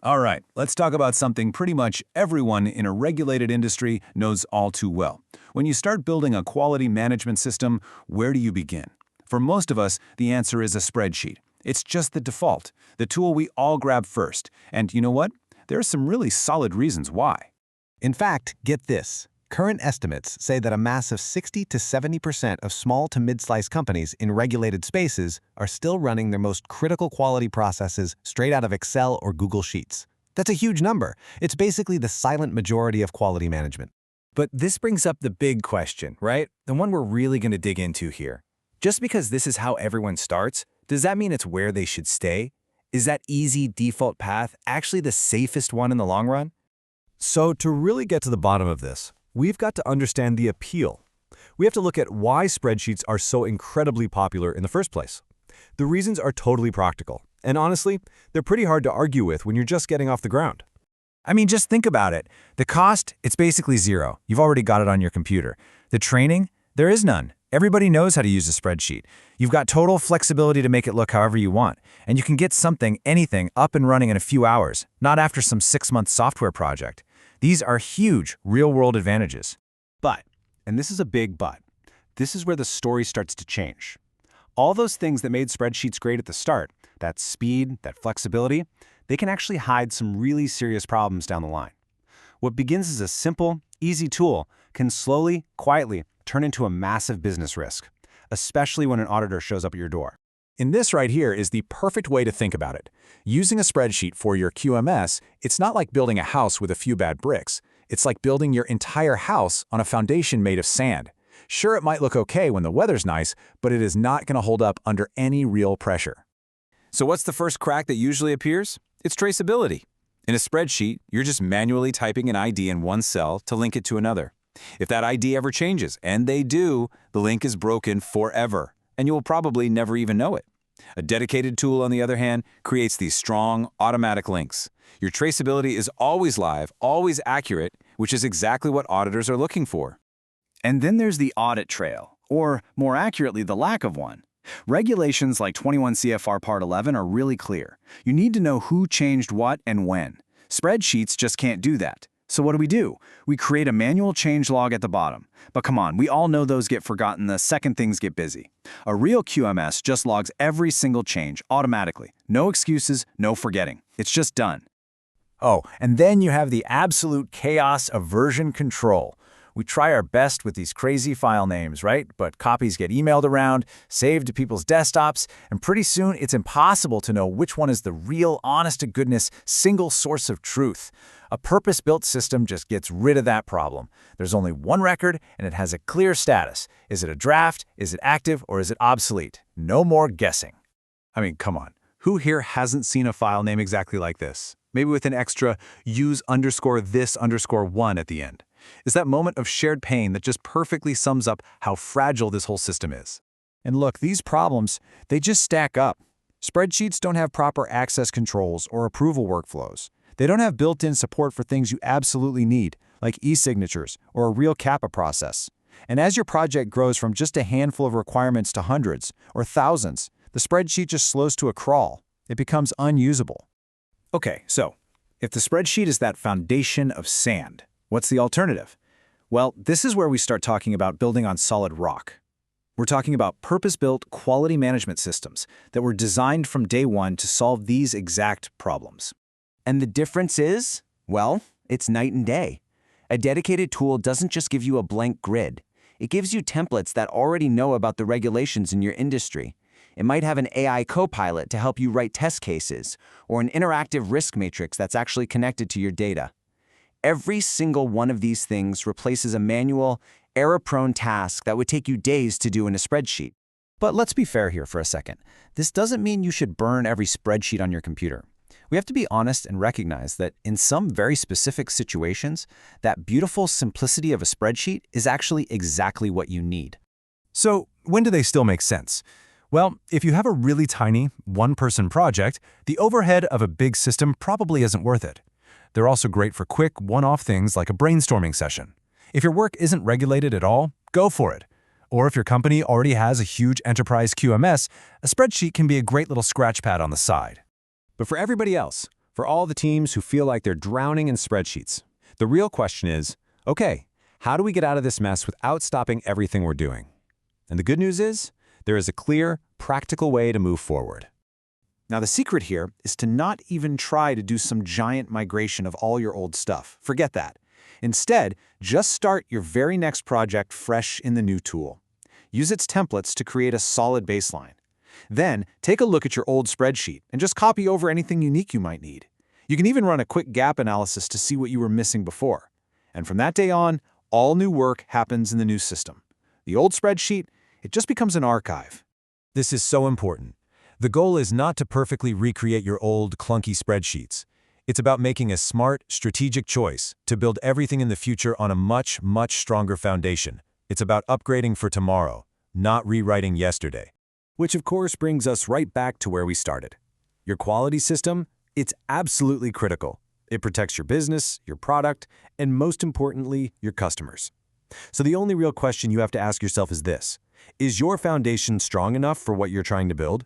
All right, let's talk about something pretty much everyone in a regulated industry knows all too well. When you start building a quality management system, where do you begin? For most of us, the answer is a spreadsheet. It's just the default, the tool we all grab first. And you know what? There are some really solid reasons why. In fact, get this. Current estimates say that a massive 60 to 70% of small to mid-sized companies in regulated spaces are still running their most critical quality processes straight out of Excel or Google Sheets. That's a huge number. It's basically the silent majority of quality management. But this brings up the big question, right? The one we're really going to dig into here. Just because this is how everyone starts, does that mean it's where they should stay? Is that easy default path actually the safest one in the long run? So to really get to the bottom of this, we've got to understand the appeal. We have to look at why spreadsheets are so incredibly popular in the first place. The reasons are totally practical, and honestly, they're pretty hard to argue with when you're just getting off the ground. I mean, just think about it. The cost, it's basically zero. You've already got it on your computer. The training, there is none. Everybody knows how to use a spreadsheet. You've got total flexibility to make it look however you want, and you can get anything up and running in a few hours, not after some 6-month software project. These are huge, real-world advantages. But, and this is a big but, this is where the story starts to change. All those things that made spreadsheets great at the start, that speed, that flexibility, they can actually hide some really serious problems down the line. What begins as a simple, easy tool can slowly, quietly turn into a massive business risk, especially when an auditor shows up at your door. And this right here is the perfect way to think about it. Using a spreadsheet for your QMS, it's not like building a house with a few bad bricks. It's like building your entire house on a foundation made of sand. Sure, it might look okay when the weather's nice, but it is not going to hold up under any real pressure. So what's the first crack that usually appears? It's traceability. In a spreadsheet, you're just manually typing an ID in one cell to link it to another. If that ID ever changes, and they do, the link is broken forever, and you will probably never even know it. A dedicated tool, on the other hand, creates these strong, automatic links. Your traceability is always live, always accurate, which is exactly what auditors are looking for. And then there's the audit trail, or more accurately, the lack of one. Regulations like 21 CFR Part 11 are really clear. You need to know who changed what and when. Spreadsheets just can't do that. So what do? We create a manual change log at the bottom. But come on, we all know those get forgotten the second things get busy. A real QMS just logs every single change automatically. No excuses, no forgetting. It's just done. Oh, and then you have the absolute chaos of version control. We try our best with these crazy file names, right? But copies get emailed around, saved to people's desktops, and pretty soon it's impossible to know which one is the real, honest-to-goodness, single source of truth. A purpose-built system just gets rid of that problem. There's only one record, and it has a clear status. Is it a draft, is it active, or is it obsolete? No more guessing. I mean, come on. Who here hasn't seen a file name exactly like this? Maybe with an extra use_this_1 at the end. It's that moment of shared pain that just perfectly sums up how fragile this whole system is. And look, these problems, they just stack up. Spreadsheets don't have proper access controls or approval workflows. They don't have built-in support for things you absolutely need, like e-signatures or a real CAPA process. And as your project grows from just a handful of requirements to hundreds or thousands, the spreadsheet just slows to a crawl. It becomes unusable. Okay, so if the spreadsheet is that foundation of sand, what's the alternative? Well, this is where we start talking about building on solid rock. We're talking about purpose-built quality management systems that were designed from day one to solve these exact problems. And the difference is, well, it's night and day. A dedicated tool doesn't just give you a blank grid. It gives you templates that already know about the regulations in your industry. It might have an AI copilot to help you write test cases, or an interactive risk matrix that's actually connected to your data. Every single one of these things replaces a manual, error-prone task that would take you days to do in a spreadsheet. But let's be fair here for a second. This doesn't mean you should burn every spreadsheet on your computer. We have to be honest and recognize that in some very specific situations, that beautiful simplicity of a spreadsheet is actually exactly what you need. So when do they still make sense? Well, if you have a really tiny, one-person project, the overhead of a big system probably isn't worth it. They're also great for quick, one-off things like a brainstorming session. If your work isn't regulated at all, go for it. Or if your company already has a huge enterprise QMS, a spreadsheet can be a great little scratch pad on the side. But for everybody else, For all the teams who feel like they're drowning in spreadsheets, the real question is, okay, how do we get out of this mess without stopping everything we're doing? And the good news is, there is a clear, practical way to move forward. Now, the secret here is to not even try to do some giant migration of all your old stuff. Forget that. Instead, just start your very next project fresh in the new tool. Use its templates to create a solid baseline. Then, take a look at your old spreadsheet and just copy over anything unique you might need. You can even run a quick gap analysis to see what you were missing before. And from that day on, all new work happens in the new system. The old spreadsheet, it just becomes an archive. This is so important. The goal is not to perfectly recreate your old, clunky spreadsheets. It's about making a smart, strategic choice to build everything in the future on a much, much stronger foundation. It's about upgrading for tomorrow, not rewriting yesterday. Which of course brings us right back to where we started. Your quality system, it's absolutely critical. It protects your business, your product, and most importantly, your customers. So the only real question you have to ask yourself is this: is your foundation strong enough for what you're trying to build?